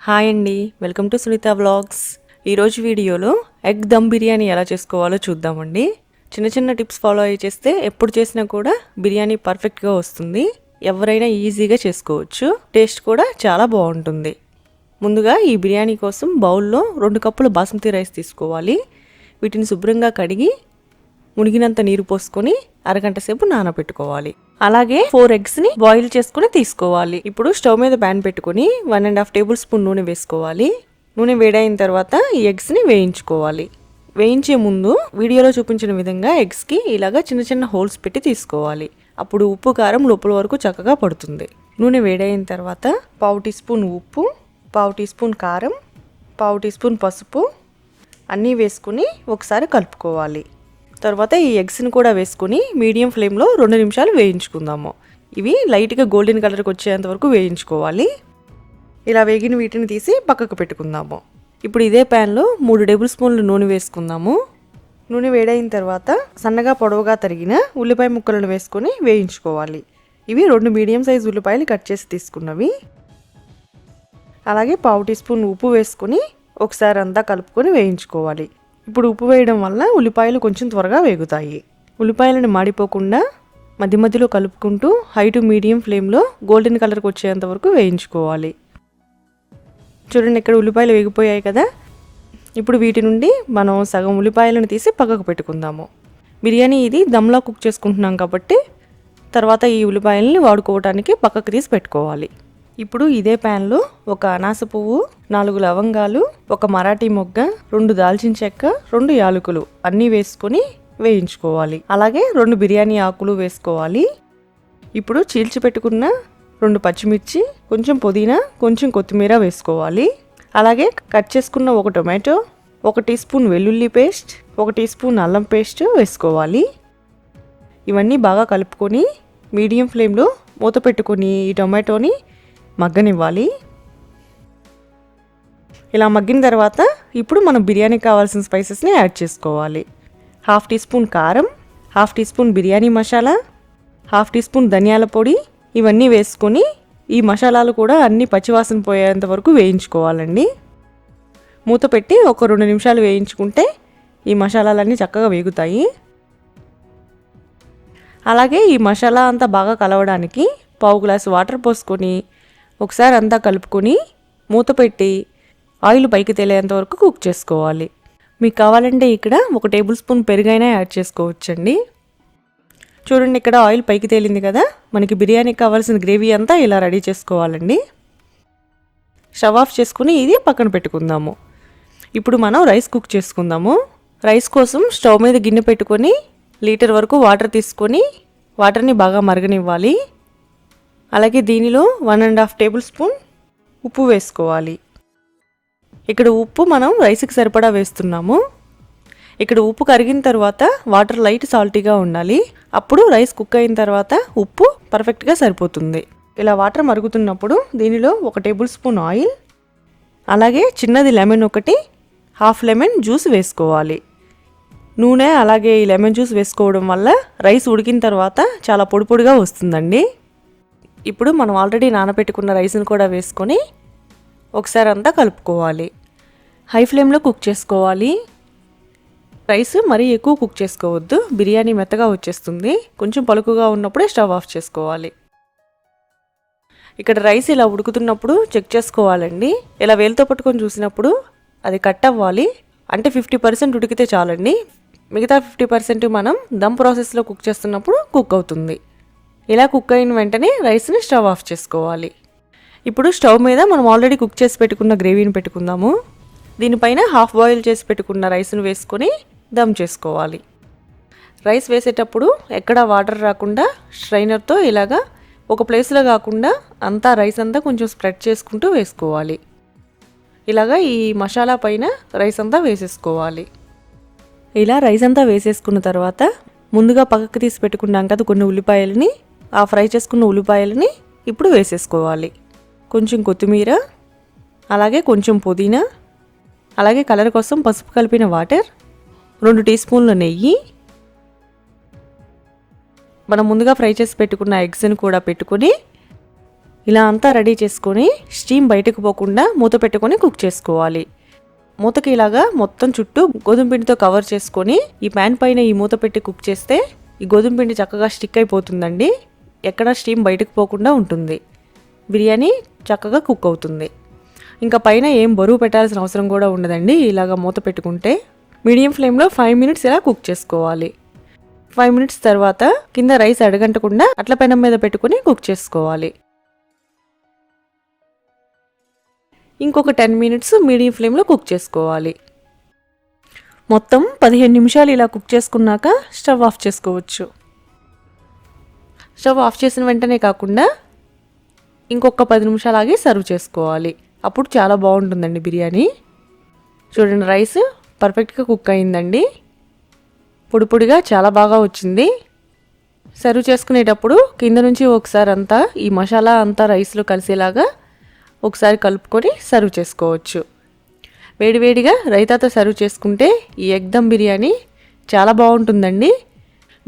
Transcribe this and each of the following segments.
Hi అండి, welcome to Sunitha vlogs. ఈరోజు వీడియోలో ఎగ్ దమ్ బిర్యానీ ఎలా చేసుకోవాలో చూద్దామండి. చిన్న చిన్న టిప్స్ ఫాలో అయ్యి చేస్తే ఎప్పుడు చేసినా కూడా బిర్యానీ పర్ఫెక్ట్గా వస్తుంది. ఎవరైనా ఈజీగా చేసుకోవచ్చు, టేస్ట్ కూడా చాలా బాగుంటుంది. ముందుగా ఈ బిర్యానీ కోసం బౌల్లో 2 కప్పులు బాస్మతి రైస్ తీసుకోవాలి. వీటిని శుభ్రంగా కడిగి మునిగినంత నీరు పోసుకొని అరగంట సేపు నానబెట్టుకోవాలి. అలాగే 4 ఎగ్స్ని బాయిల్ చేసుకుని తీసుకోవాలి. ఇప్పుడు స్టవ్ మీద ప్యాన్ పెట్టుకుని 1.5 టేబుల్ స్పూన్ నూనె వేసుకోవాలి. నూనె వేడైన తర్వాత ఈ ఎగ్స్ని వేయించుకోవాలి. వేయించే ముందు వీడియోలో చూపించిన విధంగా ఎగ్స్కి ఇలాగా చిన్న చిన్న హోల్స్ పెట్టి తీసుకోవాలి. అప్పుడు ఉప్పు కారం లోపల వరకు చక్కగా పడుతుంది. నూనె వేడైన తర్వాత 1/2 టీ స్పూన్ ఉప్పు, 1/2 టీ స్పూన్ కారం, 1/2 టీ స్పూన్ పసుపు అన్నీ వేసుకుని ఒకసారి కలుపుకోవాలి. తర్వాత ఈ ఎగ్స్ని కూడా వేసుకుని మీడియం ఫ్లేమ్లో 2 నిమిషాలు వేయించుకుందాము. ఇవి లైట్గా గోల్డెన్ కలర్కి వచ్చేంత వరకు వేయించుకోవాలి. ఇలా వేగిన వీటిని తీసి పక్కకు పెట్టుకుందాము. ఇప్పుడు ఇదే ప్యాన్లో 3 టేబుల్ స్పూన్లు నూనె వేసుకుందాము. నూనె వేడైన తర్వాత సన్నగా పొడవుగా తరిగిన ఉల్లిపాయ ముక్కలను వేసుకొని వేయించుకోవాలి. ఇవి 2 మీడియం సైజ్ ఉల్లిపాయలు కట్ చేసి తీసుకున్నవి. అలాగే 1/2 టీ స్పూన్ ఉప్పు వేసుకొని ఒకసారి అంతా కలుపుకొని వేయించుకోవాలి. ఇప్పుడు ఉప్పు వేయడం వల్ల ఉల్లిపాయలు కొంచెం త్వరగా వేగుతాయి. ఉల్లిపాయలను మాడిపోకుండా మధ్య మధ్యలో కలుపుకుంటూ హై టు మీడియం ఫ్లేమ్లో గోల్డెన్ కలర్కి వచ్చేంత వరకు వేయించుకోవాలి. చూడండి, ఇక్కడ ఉల్లిపాయలు వేగిపోయాయి కదా. ఇప్పుడు వీటి నుండి మనం సగం ఉల్లిపాయలను తీసి పక్కకు పెట్టుకుందాము. బిర్యానీ ఇది దమ్లా కుక్ చేసుకుంటున్నాం కాబట్టి తర్వాత ఈ ఉల్లిపాయలని వాడుకోవడానికి పక్కకు తీసి పెట్టుకోవాలి. ఇప్పుడు ఇదే ప్యాన్లో ఒక అనాస పువ్వు, 4 లవంగాలు, 1 మరాఠీ మొగ్గ, 2 దాల్చిన చెక్క, 2 యాలకులు అన్నీ వేసుకొని వేయించుకోవాలి. అలాగే 2 బిర్యానీ ఆకులు వేసుకోవాలి. ఇప్పుడు చీల్చి పెట్టుకున్న 2 పచ్చిమిర్చి, కొంచెం పుదీనా, కొంచెం కొత్తిమీర వేసుకోవాలి. అలాగే కట్ చేసుకున్న 1 టొమాటో, 1 టీ స్పూన్ వెల్లుల్లి పేస్ట్, 1 టీ స్పూన్ అల్లం పేస్ట్ వేసుకోవాలి. ఇవన్నీ బాగా కలుపుకొని మీడియం ఫ్లేమ్లో మూత పెట్టుకొని ఈ టొమాటోని మగ్గనివ్వాలి. ఇలా మగ్గిన తర్వాత ఇప్పుడు మనం బిర్యానీకి కావాల్సిన స్పైసెస్ని యాడ్ చేసుకోవాలి. 1/2 టీ స్పూన్ కారం, 1/2 teaspoon biryani masala, 1/2 teaspoon ధనియాల పొడి ఇవన్నీ వేసుకొని ఈ మసాలాలు కూడా అన్నీ పచ్చివాసన పోయేంత వరకు వేయించుకోవాలండి. మూత పెట్టి ఒక 2 నిమిషాలు వేయించుకుంటే ఈ మసాలాలన్నీ చక్కగా వేగుతాయి. అలాగే ఈ మసాలా అంతా బాగా కలవడానికి 1/2 గ్లాసు వాటర్ పోసుకొని ఒకసారి అంతా కలుపుకొని మూత పెట్టి ఆయిల్ పైకి తేలేంత వరకు కుక్ చేసుకోవాలి. మీకు కావాలంటే ఇక్కడ 1 టేబుల్ స్పూన్ పెరుగైనా యాడ్ చేసుకోవచ్చండి. చూడండి, ఇక్కడ ఆయిల్ పైకి తేలింది కదా. మనకి బిర్యానీకి కావాల్సిన గ్రేవీ అంతా ఇలా రెడీ చేసుకోవాలండి. స్టవ్ ఆఫ్ చేసుకుని ఇది పక్కన పెట్టుకుందాము. ఇప్పుడు మనం రైస్ కుక్ చేసుకుందాము. రైస్ కోసం స్టవ్ మీద గిన్నె పెట్టుకొని లీటర్ వరకు వాటర్ తీసుకొని వాటర్ని బాగా మరగనివ్వాలి. అలాగే దీనిలో 1.5 టేబుల్ స్పూన్ ఉప్పు వేసుకోవాలి. ఇక్కడ ఉప్పు మనం రైస్కి సరిపడా వేస్తున్నాము. ఇక్కడ ఉప్పు కరిగిన తర్వాత వాటర్ లైట్ సాల్టీగా ఉండాలి. అప్పుడు రైస్ కుక్ అయిన తర్వాత ఉప్పు పర్ఫెక్ట్గా సరిపోతుంది. ఇలా వాటర్ మరుగుతున్నప్పుడు దీనిలో 1 టేబుల్ స్పూన్ ఆయిల్, అలాగే చిన్నది లెమన్ ఒకటి, 1/2 లెమన్ జ్యూస్ వేసుకోవాలి. నూనె అలాగే ఈ లెమన్ జ్యూస్ వేసుకోవడం వల్ల రైస్ ఉడికిన తర్వాత చాలా పొడి పొడిగా వస్తుందండి. ఇప్పుడు మనం ఆల్రెడీ నానబెట్టుకున్న రైస్ని కూడా వేసుకొని ఒకసారి అంతా కలుపుకోవాలి. హై ఫ్లేమ్లో కుక్ చేసుకోవాలి. రైస్ మరీ ఎక్కువ కుక్ చేసుకోవద్దు, బిర్యానీ మెత్తగా వచ్చేస్తుంది. కొంచెం పలుకుగా ఉన్నప్పుడే స్టవ్ ఆఫ్ చేసుకోవాలి. ఇక్కడ రైస్ ఇలా ఉడుకుతున్నప్పుడు చెక్ చేసుకోవాలండి. ఇలా వేలుతో పట్టుకొని చూసినప్పుడు అది కట్ అవ్వాలి. అంటే 50% ఉడికితే చాలండి. మిగతా 50% మనం దమ్ ప్రాసెస్లో కుక్ చేస్తున్నప్పుడు కుక్ అవుతుంది. ఇలా కుక్ అయిన వెంటనే రైస్ని స్టవ్ ఆఫ్ చేసుకోవాలి. ఇప్పుడు స్టవ్ మీద మనం ఆల్రెడీ కుక్ చేసి పెట్టుకున్న గ్రేవీని పెట్టుకుందాము. దీనిపైన హాఫ్ బాయిల్ చేసి పెట్టుకున్న రైస్ను వేసుకొని దమ్ చేసుకోవాలి. రైస్ వేసేటప్పుడు ఎక్కడా వాటర్ రాకుండా స్ట్రైనర్తో ఇలాగా ఒక ప్లేస్లో కాకుండా అంతా రైస్ అంతా కొంచెం స్ప్రెడ్ చేసుకుంటూ వేసుకోవాలి. ఇలాగా ఈ మసాలా పైన రైస్ అంతా వేసేసుకోవాలి. ఇలా రైస్ అంతా వేసేసుకున్న తర్వాత ముందుగా పక్కకు తీసి పెట్టుకున్నాం కదా కొన్ని ఉల్లిపాయలని, ఆ ఫ్రై చేసుకున్న ఉల్లిపాయలని ఇప్పుడు వేసేసుకోవాలి. కొంచెం కొత్తిమీర, అలాగే కొంచెం పుదీనా, అలాగే కలర్ కోసం పసుపు కలిపిన వాటర్, 2 టీ స్పూన్ల నెయ్యి, మనం ముందుగా ఫ్రై చేసి పెట్టుకున్న ఎగ్స్ని కూడా పెట్టుకొని ఇలా అంతా రెడీ చేసుకొని స్టీమ్ బయటకు పోకుండా మూత పెట్టుకొని కుక్ చేసుకోవాలి. మూతకి ఇలాగా మొత్తం చుట్టూ గోధుమ పిండితో కవర్ చేసుకొని ఈ ప్యాన్ పైన ఈ మూత పెట్టి కుక్ చేస్తే ఈ గోధుమ పిండి చక్కగా స్టిక్ అయిపోతుందండి. ఎక్కడ స్టీమ్ బయటకు పోకుండా ఉంటుంది. బిర్యానీ చక్కగా కుక్ అవుతుంది. ఇంకా పైన ఏం బరువు పెట్టాల్సిన అవసరం కూడా ఉండదండి. ఇలాగ మూత పెట్టుకుంటే మీడియం ఫ్లేమ్లో 5 మినిట్స్ ఇలా కుక్ చేసుకోవాలి. 5 మినిట్స్ తర్వాత కింద రైస్ అడగంటకుండా అట్ల పెనం మీద పెట్టుకుని కుక్ చేసుకోవాలి. ఇంకొక 10 మినిట్స్ మీడియం ఫ్లేమ్లో కుక్ చేసుకోవాలి. మొత్తం 15 నిమిషాలు ఇలా కుక్ చేసుకున్నాక స్టవ్ ఆఫ్ చేసుకోవచ్చు. స్టవ్ ఆఫ్ చేసిన వెంటనే కాకుండా ఇంకొక 10 నిమిషాలు ఆగి సర్వ్ చేసుకోవాలి. అప్పుడు చాలా బాగుంటుందండి బిర్యానీ. చూడండి, రైస్ పర్ఫెక్ట్గా కుక్ అయిందండి. పొడి పొడిగా చాలా బాగా వచ్చింది. సర్వ్ చేసుకునేటప్పుడు కింద నుంచి ఒకసారి అంతా ఈ మసాలా అంతా రైస్లో కలిసేలాగా ఒకసారి కలుపుకొని సర్వ్ చేసుకోవచ్చు. వేడివేడిగా రైతాతో సర్వ్ చేసుకుంటే ఈ ఎగ్ దమ్ బిర్యానీ చాలా బాగుంటుందండి.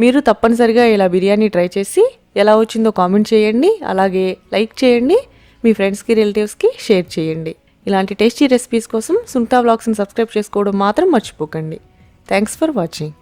మీరు తప్పనిసరిగా ఇలా బిర్యానీ ట్రై చేసి ఎలా వచ్చిందో కామెంట్ చేయండి. అలాగే లైక్ చేయండి. మీ ఫ్రెండ్స్కి రిలేటివ్స్కి షేర్ చేయండి. ఇలాంటి టేస్టీ రెసిపీస్ కోసం సునీత వ్లాగ్స్ని సబ్స్క్రైబ్ చేసుకోవడం మాత్రం మర్చిపోకండి. Thanks for watching.